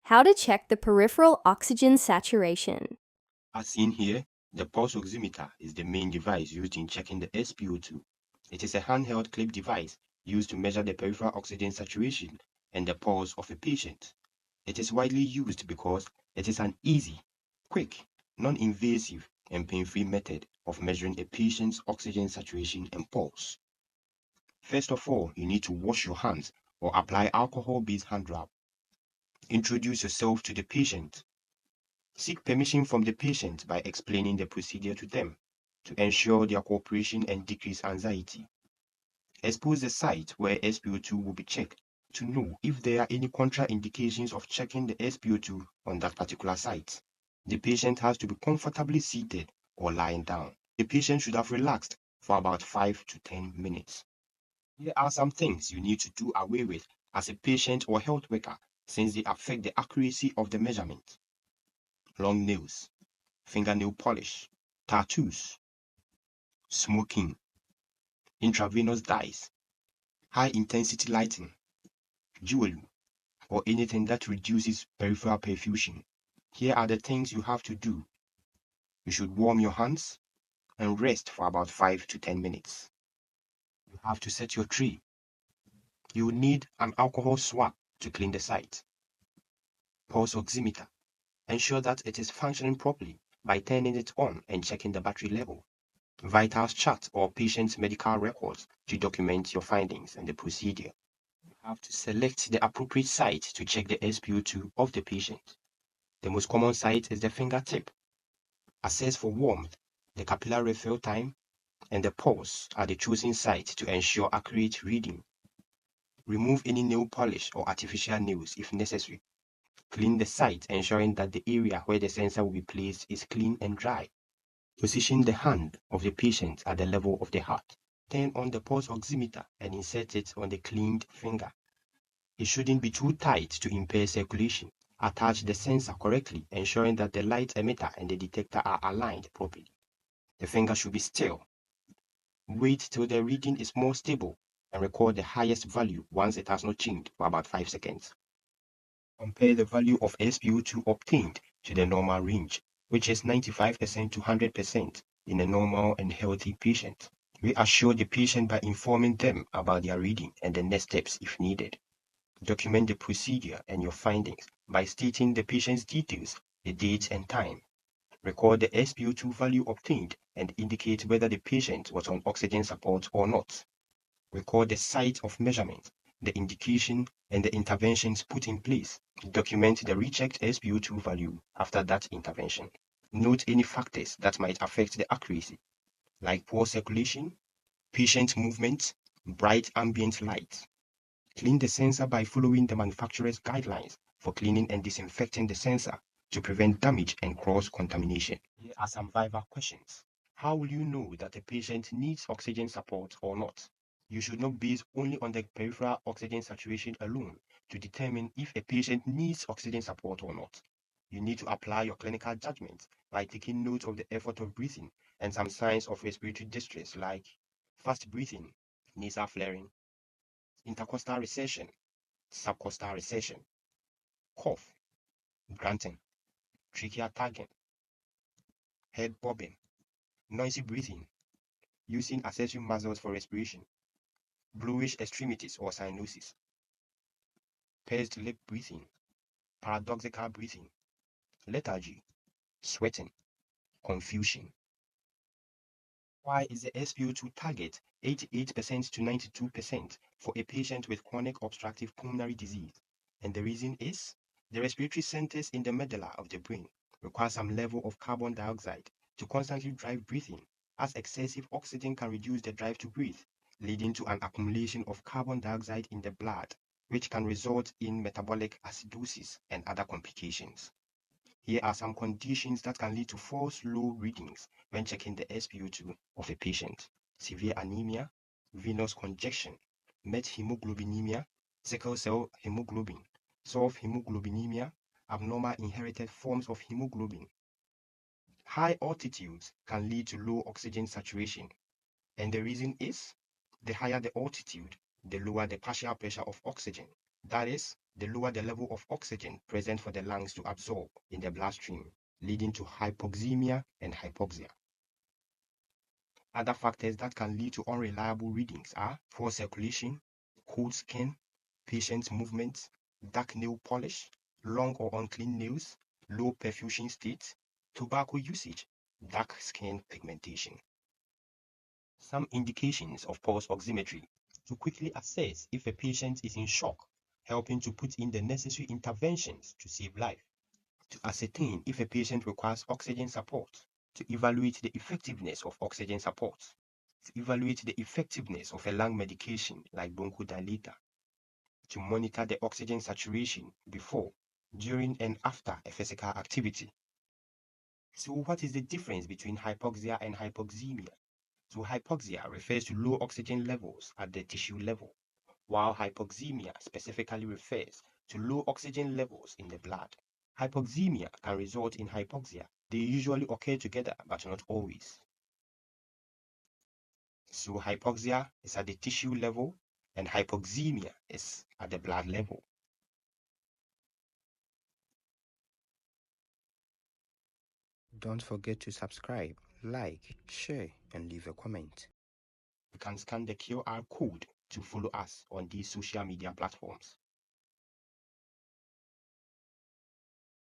How to check the peripheral oxygen saturation. As seen here, the pulse oximeter is the main device used in checking the SPO2. It is a handheld clip device used to measure the peripheral oxygen saturation and the pulse of a patient. It is widely used because it is an easy, quick, non-invasive, and pain-free method of measuring a patient's oxygen saturation and pulse. First of all, you need to wash your hands or apply alcohol-based hand rub. Introduce yourself to the patient. Seek permission from the patient by explaining the procedure to them to ensure their cooperation and decrease anxiety. Expose the site where SPO2 will be checked to know if there are any contraindications of checking the SPO2 on that particular site. The patient has to be comfortably seated or lying down. The patient should have relaxed for about 5 to 10 minutes. Here are some things you need to do away with as a patient or health worker since they affect the accuracy of the measurement. Long nails, fingernail polish, tattoos, smoking, intravenous dyes, high-intensity lighting, jewelry, or anything that reduces peripheral perfusion. Here are the things you have to do. You should warm your hands and rest for about 5 to 10 minutes. You have to set your tray. You will need an alcohol swab to clean the site. Pulse oximeter. Ensure that it is functioning properly by turning it on and checking the battery level. Vitals chart or patient's medical records to document your findings and the procedure. You have to select the appropriate site to check the SPO2 of the patient. The most common site is the fingertip. Assess for warmth, the capillary refill time, and the pulse are the chosen site to ensure accurate reading. Remove any nail polish or artificial nails if necessary. Clean the site, ensuring that the area where the sensor will be placed is clean and dry. Position the hand of the patient at the level of the heart. Turn on the pulse oximeter and insert it on the cleaned finger. It shouldn't be too tight to impair circulation. Attach the sensor correctly, ensuring that the light emitter and the detector are aligned properly. The finger should be still. Wait till the reading is more stable and record the highest value once it has not changed for about 5 seconds. Compare the value of SPO2 obtained to the normal range, which is 95% to 100% in a normal and healthy patient. Reassure the patient by informing them about their reading and the next steps if needed. Document the procedure and your findings by stating the patient's details, the date and time. Record the SPO2 value obtained and indicate whether the patient was on oxygen support or not. Record the site of measurement, the indication, and the interventions put in place. Document the rechecked SPO2 value after that intervention. Note any factors that might affect the accuracy, like poor circulation, patient movement, bright ambient light. Clean the sensor by following the manufacturer's guidelines for cleaning and disinfecting the sensor to prevent damage and cross-contamination. Here are some Viva questions. How will you know that a patient needs oxygen support or not? You should not base only on the peripheral oxygen saturation alone to determine if a patient needs oxygen support or not. You need to apply your clinical judgment by taking note of the effort of breathing and some signs of respiratory distress like fast breathing, nasal flaring, intercostal recession, subcostal recession, cough, grunting, trachea tugging, head bobbing, noisy breathing, using accessory muscles for respiration, bluish extremities or cyanosis, pursed lip breathing, paradoxical breathing, lethargy, sweating, confusion. Why is the SPO2 target 88% to 92% for a patient with chronic obstructive pulmonary disease? And the reason is the respiratory centers in the medulla of the brain require some level of carbon dioxide to constantly drive breathing, as excessive oxygen can reduce the drive to breathe, leading to an accumulation of carbon dioxide in the blood, which can result in metabolic acidosis and other complications. Here are some conditions that can lead to false low readings when checking the SpO2 of a patient: severe anemia, venous congestion, methemoglobinemia, sickle cell hemoglobin, soft hemoglobinemia, abnormal inherited forms of hemoglobin. High altitudes can lead to low oxygen saturation, and the reason is the higher the altitude, the lower the partial pressure of oxygen. That is, the lower the level of oxygen present for the lungs to absorb in the bloodstream, leading to hypoxemia and hypoxia. Other factors that can lead to unreliable readings are poor circulation, cold skin, patient's movements, dark nail polish, long or unclean nails, low perfusion state, tobacco usage, dark skin pigmentation. Some indications of pulse oximetry to quickly assess if a patient is in shock, helping to put in the necessary interventions to save life. To ascertain if a patient requires oxygen support, to evaluate the effectiveness of oxygen support, to evaluate the effectiveness of a lung medication like bronchodilator, to monitor the oxygen saturation before, during, and after a physical activity. So what is the difference between hypoxia and hypoxemia? So hypoxia refers to low oxygen levels at the tissue level, while hypoxemia specifically refers to low oxygen levels in the blood. Hypoxemia can result in hypoxia. They usually occur together, but not always. So hypoxia is at the tissue level and hypoxemia is at the blood level. Don't forget to subscribe, like, share, and leave a comment. You can scan the QR code to follow us on these social media platforms.